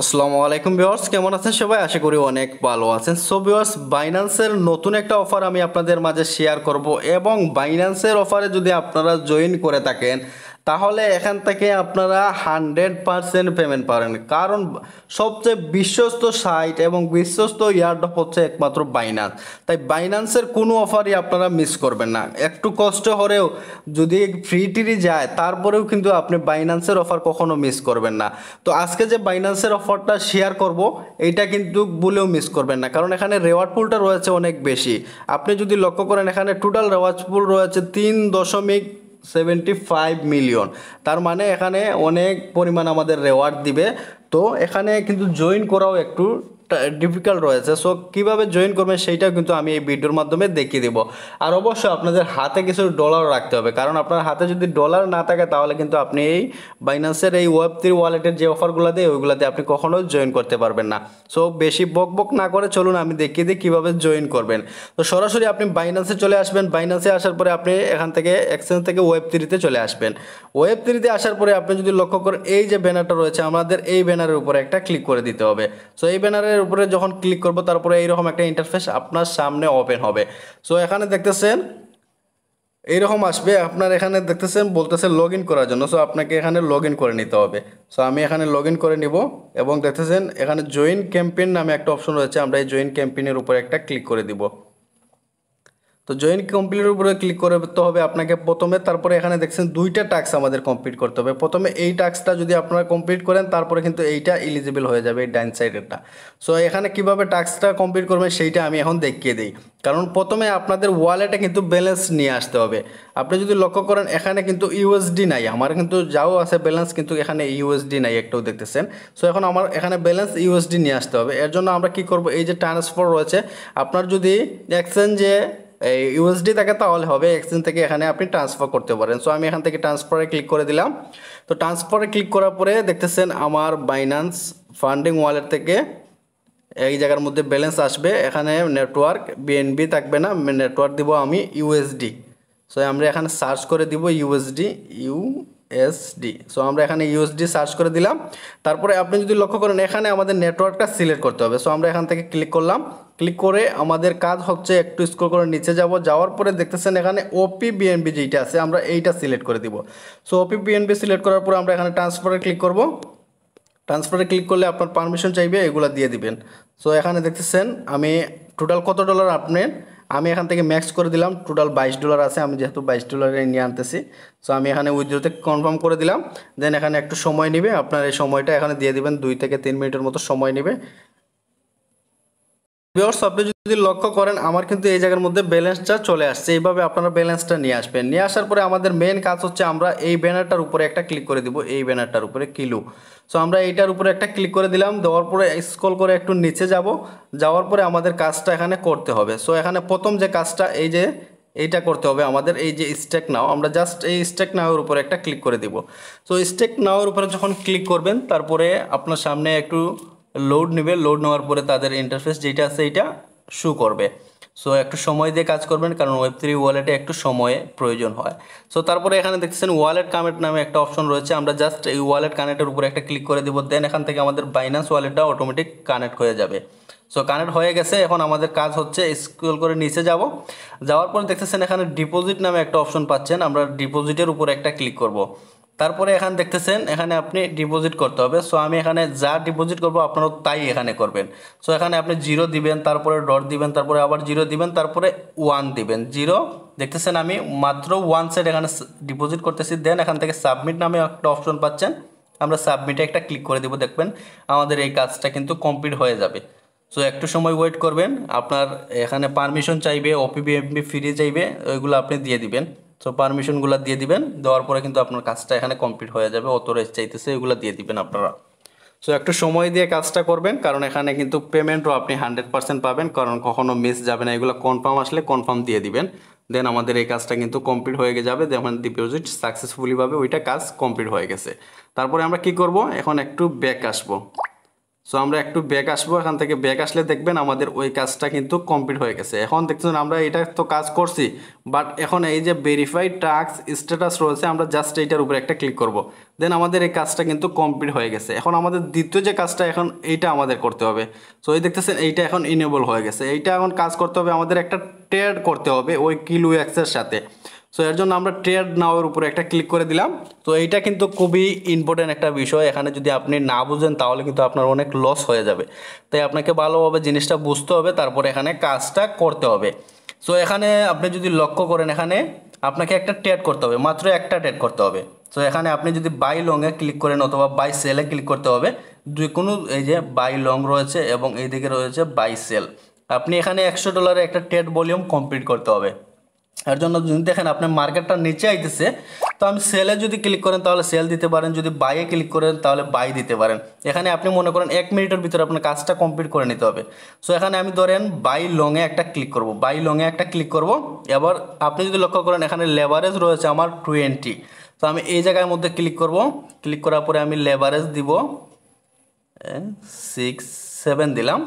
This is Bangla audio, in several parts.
আসসালামু আলাইকুম ভিউয়ার্স, কেমন আছেন সবাই? আশা করি অনেক ভালো আছেন। সো ভিউয়ার্স, বাইন্যান্সের নতুন একটা অফার আমি আপনাদের মাঝে শেয়ার করব এবং বাইন্যান্সের অফারে যদি আপনারা জয়েন করে থাকেন তাহলে এখান থেকে আপনারা 100% পেমেন্ট পাবেন। কারণ সবচেয়ে বিশ্বস্ত সাইট এবং বিশ্বস্ত ইয়ারড্রপ হচ্ছে একমাত্র বাইন্যান্স। তাই বাইন্যান্সের কোনো অফারই আপনারা মিস করবেন না। একটু কষ্ট হলেও যদি ফ্রি টিরি যায় তারপরেও কিন্তু আপনি বাইন্যান্সের অফার কখনো মিস করবেন না। তো আজকে যে বাইন্যান্সের অফারটা শেয়ার করব এইটা কিন্তু ভুলেও মিস করবেন না, কারণ এখানে রেওয়ার্ড পুলটা রয়েছে অনেক বেশি। আপনি যদি লক্ষ্য করেন এখানে টোটাল রেওয়ার্ড পুল রয়েছে 3.75 মিলিয়ন। তার মানে এখানে অনেক পরিমাণ আমাদের রেওয়ার্ড দিবে। তো এখানে কিন্তু জয়েন করাও একটু ডিফিকাল্ট রয়েছে। সো কীভাবে জয়েন করবেন সেইটাও কিন্তু আমি এই ভিডিওর মাধ্যমে দেখিয়ে দেবো। আর অবশ্যই আপনাদের হাতে কিছু ডলার রাখতে হবে, কারণ আপনার হাতে যদি ডলার না থাকে তাহলে কিন্তু আপনি এই বাইন্যান্সের এই ওয়েব3 ওয়ালেটের যে অফারগুলো দেয় ওইগুলোতে আপনি কখনোই জয়েন করতে পারবেন না। সো বেশি বক বক না করে চলুন আমি দেখিয়ে দিই কীভাবে জয়েন করবেন। তো সরাসরি আপনি বাইন্যান্সে চলে আসবেন। বাইন্যান্সে আসার পরে আপনি এখান থেকে এক্সচেঞ্জ থেকে ওয়েব3তে চলে আসবেন। ওয়েব3তে আসার পরে আপনি যদি লক্ষ্য করেন এই যে ব্যানারটা রয়েছে আমাদের এই ব্যানারের উপরে একটা ক্লিক করে দিতে হবে। সো এই ব্যানারের উপরে যখন ক্লিক করব তারপরে এইরকম একটা ইন্টারফেস আপনার সামনে ওপেন হবে। সো এখানে দেখতেছেন এইরকম আসবে, আপনার এখানে দেখতেছেন বলতেছে লগ ইন করার জন্য। সো আপনাকে এখানে লগ ইন করে নিতে হবে। সো আমি এখানে লগ ইন করে নিব এবং দেখতেছেন এখানে জয়েন ক্যাম্পেইন নামে একটা অপশন রয়েছে, আমরা এই জয়েন ক্যাম্পেইনের উপরে একটা ক্লিক করে দিব। তো জয়েন কমপ্লিটের উপরে ক্লিক করতে হবে আপনাকে প্রথমে। তারপরে এখানে দেখছেন দুইটা টাস্ক আমাদের কমপ্লিট করতে হবে। প্রথমে এই টাস্কটা যদি আপনারা কমপ্লিট করেন তারপরে কিন্তু এইটা এলিজিবল হয়ে যাবে, এই ডাইন সাইডেরটা। সো এখানে কিভাবে টাস্কটা কমপ্লিট করবেন সেইটা আমি এখন দেখিয়ে দিই। কারণ প্রথমে আপনাদের ওয়ালেটে কিন্তু ব্যালেন্স নিয়ে আসতে হবে। আপনি যদি লক্ষ্য করেন এখানে কিন্তু ইউএসডি নাই, আমার কিন্তু যাও আছে ব্যালেন্স, কিন্তু এখানে ইউএসডি নাই, একটাও দেখতেছেন। সো এখন আমার এখানে ব্যালেন্স ইউএসডি নিয়ে আসতে হবে। এর জন্য আমরা কি করব, এই যে ট্রান্সফার রয়েছে, আপনার যদি এক্সচেঞ্জে এই ইউএসডি থাকে তাহলে হবে, এক্সচেঞ্জ থেকে এখানে আপনি ট্রান্সফার করতে পারেন। সো আমি এখান থেকে ট্রান্সফারে ক্লিক করে দিলাম। তো ট্রান্সফারে ক্লিক করার পরে দেখতেছেন আমার বাইন্যান্স ফান্ডিং ওয়ালেট থেকে এই জায়গার মধ্যে ব্যালেন্স আসবে। এখানে নেটওয়ার্ক বিএনবি থাকবে না, নেটওয়ার্ক দিব আমি ইউএসডি। সো আমরা এখানে সার্চ করে দিব ইউএসডি। সো আমরা এখানে ইউএসডি সার্চ করে দিলাম। তারপরে আপনি যদি লক্ষ্য করেন এখানে আমাদের নেটওয়ার্কটা সিলেক্ট করতে হবে। সো আমরা এখান থেকে ক্লিক করলাম। ক্লিক করে আমাদের কাজ হচ্ছে একটু স্ক্রল করে নিচে যাব, যাওয়ার পরে দেখতেছেন এখানে ওপি বিএনবি যেটা আছে আমরা এইটা সিলেক্ট করে দিব। সো ওপি বিএনবি সিলেক্ট করার পরে আমরা এখানে ট্রান্সফারে ক্লিক করব। ট্রান্সফারে ক্লিক করলে আপনার পারমিশন চাইবে, এগুলো দিয়ে দিবেন। সো এখানে দেখতেছেন আমি টোটাল কত ডলার আমি এখান থেকে ম্যাক্স করে দিলাম। টোটাল $22 আছে, আমি যেহেতু $22 নিয়ে আনতেছি। সো আমি এখানে উইথড্রোতে কনফার্ম করে দিলাম। দেন এখানে একটু সময় নেবে, আপনার এই সময়টা এখানে দিয়ে দিবেন, 2 থেকে 3 মিনিটের মতো সময় নেবে। ভিউয়ার্স, আপনি যদি লক্ষ্য করেন আমার কিন্তু এই জায়গার মধ্যে ব্যালেন্সটা চলে আসছে। এইভাবে আপনারা ব্যালেন্সটা নিয়ে আসবেন। নিয়ে আসার পরে আমাদের মেন কাজ হচ্ছে আমরা এই ব্যানারটার উপরে একটা ক্লিক করে দিব, এই ব্যানারটার উপরে কিলু। সো আমরা এইটার উপরে একটা ক্লিক করে দিলাম। দেওয়ার পরে স্ক্রল করে একটু নিচে যাব, যাওয়ার পরে আমাদের কাজটা এখানে করতে হবে। সো এখানে প্রথম যে কাজটা এই যে এইটা করতে হবে আমাদের, এই যে স্টেক নাও, আমরা জাস্ট এই স্টেক নাওয়ের উপরে একটা ক্লিক করে দিব। সো স্টেক নাওয়ের উপরে যখন ক্লিক করবেন তারপরে আপনার সামনে একটু লোড নেবে। লোড নেওয়ার পরে তাদের ইন্টারফেস যেটা আছে এইটা শো করবে। সো একটু সময় দিয়ে কাজ করবেন, কারণ ওয়েব3 ওয়ালেটে একটু সময়ে প্রয়োজন হয়। সো তারপরে এখানে দেখতেছেন ওয়ালেট কানেক্ট নামে একটা অপশন রয়েছে, আমরা জাস্ট এই ওয়ালেট কানেক্টের উপরে একটা ক্লিক করে দিব। দেন এখান থেকে আমাদের বাইন্যান্স ওয়ালেটটা অটোমেটিক কানেক্ট হয়ে যাবে। সো কানেক্ট হয়ে গেছে। এখন আমাদের কাজ হচ্ছে স্ক্রল করে নিচে যাব, যাওয়ার পরে দেখতেছেন এখানে ডিপোজিট নামে একটা অপশন পাচ্ছেন, আমরা ডিপোজিটের উপরে একটা ক্লিক করব। তারপরে এখানে দেখতেছেন এখানে আপনি ডিপোজিট করতে হবে। সো আমি এখানে যা ডিপোজিট করব আপনারাও তাই এখানে করবেন। সো এখানে আপনি 0 দিবেন, তারপরে ডট দিবেন, তারপরে আবার 0 দিবেন, তারপরে 1 দিবেন। 0 দেখতেছেন আমি মাত্র 1 সেট এখানে ডিপোজিট করতেছি। দেন এখান থেকে সাবমিট নামে একটা অপশন পাচ্ছেন, আমরা সাবমিটে একটা ক্লিক করে দেবো। দেখবেন আমাদের এই কাজটা কিন্তু কমপ্লিট হয়ে যাবে। সো একটু সময় ওয়েট করবেন। আপনার এখানে পারমিশন চাইবে, ওপিবিএমবি ফ্রি চাইবে, ওইগুলো আপনি দিয়ে দিবেন। সো পারমিশনগুলো দিয়ে দিবেন, দেওয়ার পরে কিন্তু আপনার কাজটা এখানে কমপ্লিট হয়ে যাবে। অথরাইজ চাইতেছে, এগুলো দিয়ে দিবেন আপনারা। সো একটু সময় দিয়ে কাজটা করবেন, কারণ এখানে কিন্তু পেমেন্টও আপনি 100% পাবেন, কারণ কখনো মিস যাবে না। এগুলো কনফার্ম আসলে কনফার্ম দিয়ে দিবেন। দেন আমাদের এই কাজটা কিন্তু কমপ্লিট হয়ে যাবে। যেমন ডিপোজিট সাকসেসফুলিভাবে ওইটা কাজ কমপ্লিট হয়ে গেছে। তারপরে আমরা কি করব, এখন একটু ব্যাক আসবো। সো আমরা একটু ব্যাক আসবো, এখান থেকে ব্যাক আসলে দেখবেন আমাদের ওই কাজটা কিন্তু কমপ্লিট হয়ে গেছে। এখন দেখছেন আমরা এটা তো কাজ করছি, বাট এখন এই যে ভেরিফাইড টাস্ক স্ট্যাটাস রয়েছে, আমরা জাস্ট এইটার উপরে একটা ক্লিক করব, দেন আমাদের এই কাজটা কিন্তু কমপ্লিট হয়ে গেছে। এখন আমাদের দ্বিতীয় যে কাজটা এখন এইটা আমাদের করতে হবে। সো এই দেখতেছেন এইটা এখন ইনেবল হয়ে গেছে। এইটা এখন কাজ করতে হবে, আমাদের একটা ট্রেড করতে হবে ওই কিলুএক্সের সাথে। সো এর জন্য আমরা ট্রেড নাওয়ের উপরে একটা ক্লিক করে দিলাম। তো এইটা কিন্তু খুবই ইম্পর্টেন্ট একটা বিষয়, এখানে যদি আপনি না বুঝেন তাহলে কিন্তু আপনার অনেক লস হয়ে যাবে। তাই আপনাকে ভালোভাবে জিনিসটা বুঝতে হবে, তারপরে এখানে কাজটা করতে হবে। সো এখানে আপনি যদি লক্ষ্য করেন, এখানে আপনাকে একটা ট্রেড করতে হবে, মাত্র একটা ট্রেড করতে হবে। সো এখানে আপনি যদি বাই লংয়ে ক্লিক করেন অথবা বাই সেলে ক্লিক করতে হবে, যে কোনো এই যে বাই লং রয়েছে এবং এইদিকে রয়েছে বাই সেল। আপনি এখানে $100 একটা ট্রেড ভলিউম কমপ্লিট করতে হবে। এর জন্য যদি দেখেন আপনার মার্কেটটা নিচে আইতেছে, তো আমি সেলে যদি ক্লিক করেন তাহলে সেল দিতে পারেন, যদি বাইয়ে ক্লিক করেন তাহলে বাই দিতে পারেন। এখানে আপনি মনে করেন 1 মিনিটের ভিতরে আপনার কাজটা কমপ্লিট করে নিতে হবে। সো এখানে আমি ধরেন বাই লংয়ে একটা ক্লিক করব, বাই লংয়ে একটা ক্লিক করব। এবার আপনি যদি লক্ষ্য করেন এখানে লেভারেজ রয়েছে আমার 20। তো আমি এই জায়গার মধ্যে ক্লিক করব, ক্লিক করার পরে আমি লেভারেজ দিব 7 দিলাম,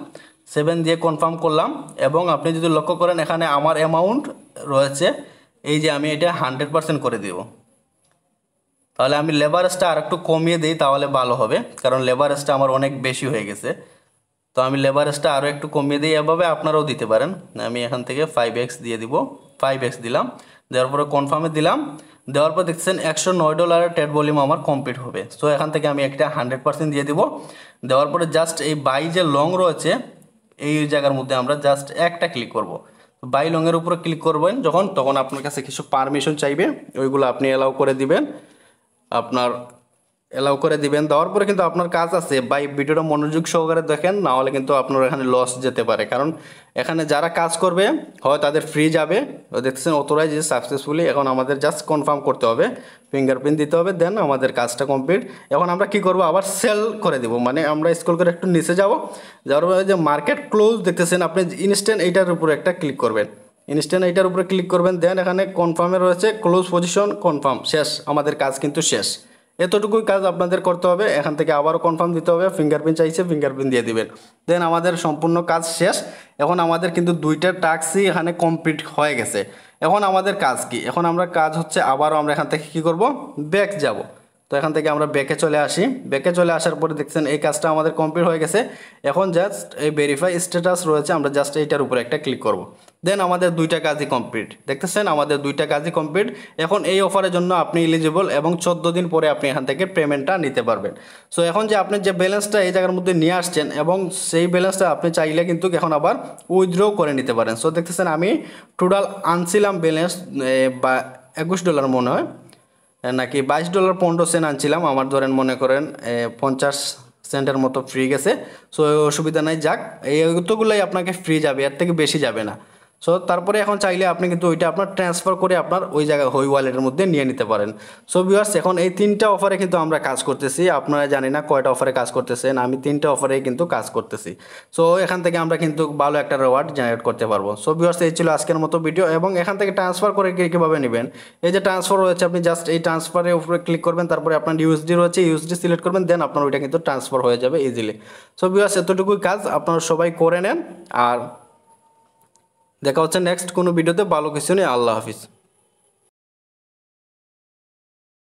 7 দিয়ে কনফার্ম করলাম। এবং আপনি যদি লক্ষ্য করেন এখানে আমার অ্যামাউন্ট রয়েছে, এই যে আমি এটা 100% করে দিব। তাহলে আমি লেভারেজটা আর একটু কমিয়ে দিই তাহলে ভালো হবে, কারণ লেভারেজটা আমার অনেক বেশি হয়ে গেছে। তো আমি লেভারেজটা আরও একটু কমিয়ে দিই, এভাবে আপনারাও দিতে পারেন। আমি এখান থেকে 5x দিয়ে দিব, 5x দিলাম, দেওয়ার পরে কনফার্মে দিলাম। দেওয়ার পর দেখছেন $109 ট্রেড ভলিউম আমার কমপ্লিট হবে। সো এখান থেকে আমি একটা 100% দিয়ে দিব। দেওয়ার পরে জাস্ট এই বাই যে লং রয়েছে এই জায়গার মধ্যে আমরা জাস্ট একটা ক্লিক করব। বাই লংয়ের উপরে ক্লিক করবেন যখন, তখন আপনার কাছে কিছু পারমিশন চাইবে, ওইগুলো আপনি অ্যালাউ করে দিবেন, আপনার অ্যালাউ করে দিবেন। দেওয়ার পরে কিন্তু আপনার কাজ আছে, বাই ভিডিওটা মনোযোগ সহকারে দেখেন, না হলে কিন্তু আপনার এখানে লস যেতে পারে। কারণ এখানে যারা কাজ করবে হয় তাদের ফ্রি যাবে, দেখতেছেন অথরাইজ সাকসেসফুলি। এখন আমাদের জাস্ট কনফার্ম করতে হবে, ফিঙ্গারপ্রিন্ট দিতে হবে, দেন আমাদের কাজটা কমপ্লিট। এখন আমরা কি করব, আবার সেল করে দেব, মানে আমরা স্ক্রল করে একটু নিচে যাব, যাওয়ার পরে যে মার্কেট ক্লোজ দেখতেছেন আপনি ইনস্ট্যান্ট এইটার উপরে একটা ক্লিক করবেন, ইনস্ট্যান্ট এইটার উপরে ক্লিক করবেন। দেন এখানে কনফার্মে রয়েছে ক্লোজ পজিশন কনফার্ম, শেষ, আমাদের কাজ কিন্তু শেষ। এতটুকুই কাজ আপনাদের করতে হবে। এখান থেকে আবারও কনফার্ম দিতে হবে, ফিঙ্গারপ্রিন্ট চাইছে, ফিঙ্গারপ্রিন্ট দিয়ে দিবেন, দেন আমাদের সম্পূর্ণ কাজ শেষ। এখন আমাদের কিন্তু 2টা টাস্কই এখানে কমপ্লিট হয়ে গেছে। এখন আমাদের কাজ কি, এখন আমরা কাজ হচ্ছে আবারও আমরা এখান থেকে কি করব, ব্যাক যাব। তো এখান থেকে আমরা ব্যাকে চলে আসি, ব্যাকে চলে আসার পরে দেখছেন এই কাজটা আমাদের কমপ্লিট হয়ে গেছে। এখন জাস্ট এই ভেরিফাই স্ট্যাটাস রয়েছে, আমরা জাস্ট এইটার উপরে একটা ক্লিক করব, দেন আমাদের 2টা কাজই কমপ্লিট। দেখতেছেন আমাদের 2টা কাজই কমপ্লিট। এখন এই অফারের জন্য আপনি এলিজিবল এবং 14 দিন পরে আপনি এখান থেকে পেমেন্টটা নিতে পারবেন। সো এখন যে আপনি যে ব্যালেন্সটা এই জায়গার মধ্যে নিয়ে আসছেন এবং সেই ব্যালেন্সটা আপনি চাইলে কিন্তু এখন আবার উইথড্র করে নিতে পারেন। সো দেখতেছেন আমি টোটাল আনছিলাম ব্যালেন্স বা $21 মনে হয়, নাকি $22.15 আনছিলাম। আমার ধরেন মনে করেন 50 সেন্টের মতো ফ্রি গেছে। সো অসুবিধা নাই, যাক এইগুলোই আপনাকে ফ্রি যাবে, এর থেকে বেশি যাবে না। সো তারপরে এখন চাইলে আপনি কিন্তু ওইটা আপনার ট্রান্সফার করে আপনার ওই জায়গায় ওই ওয়ালেটের মধ্যে নিয়ে নিতে পারেন। সো ভিউয়ার্স এখন এই 3টা অফারে কিন্তু আমরা কাজ করতেছি, আপনারা জানি না কয়টা অফারে কাজ করতেছেন, আমি 3টা অফারে কিন্তু কাজ করতেছি। সো এখান থেকে আমরা কিন্তু ভালো একটা রিওয়ার্ড জেনারেট করতে পারবো। সো ভিউয়ার্স এই ছিল আজকের মতো ভিডিও। এবং এখান থেকে ট্রান্সফার করে কীভাবে নেবেন, এই যে ট্রান্সফার রয়েছে আপনি জাস্ট এই ট্রান্সফারের উপরে ক্লিক করবেন, তারপরে আপনার ইউএসডি রয়েছে, ইউএসডি সিলেক্ট করবেন, দেন আপনার ওইটা কিন্তু ট্রান্সফার হয়ে যাবে ইজিলি। সো ভিউয়ার্স এতটুকুই কাজ, আপনারা সবাই করে নেন। আর দেখা হচ্ছে নেক্সট কোনো ভিডিওতে ভালো কিছু নিয়ে। আল্লাহ হাফিজ।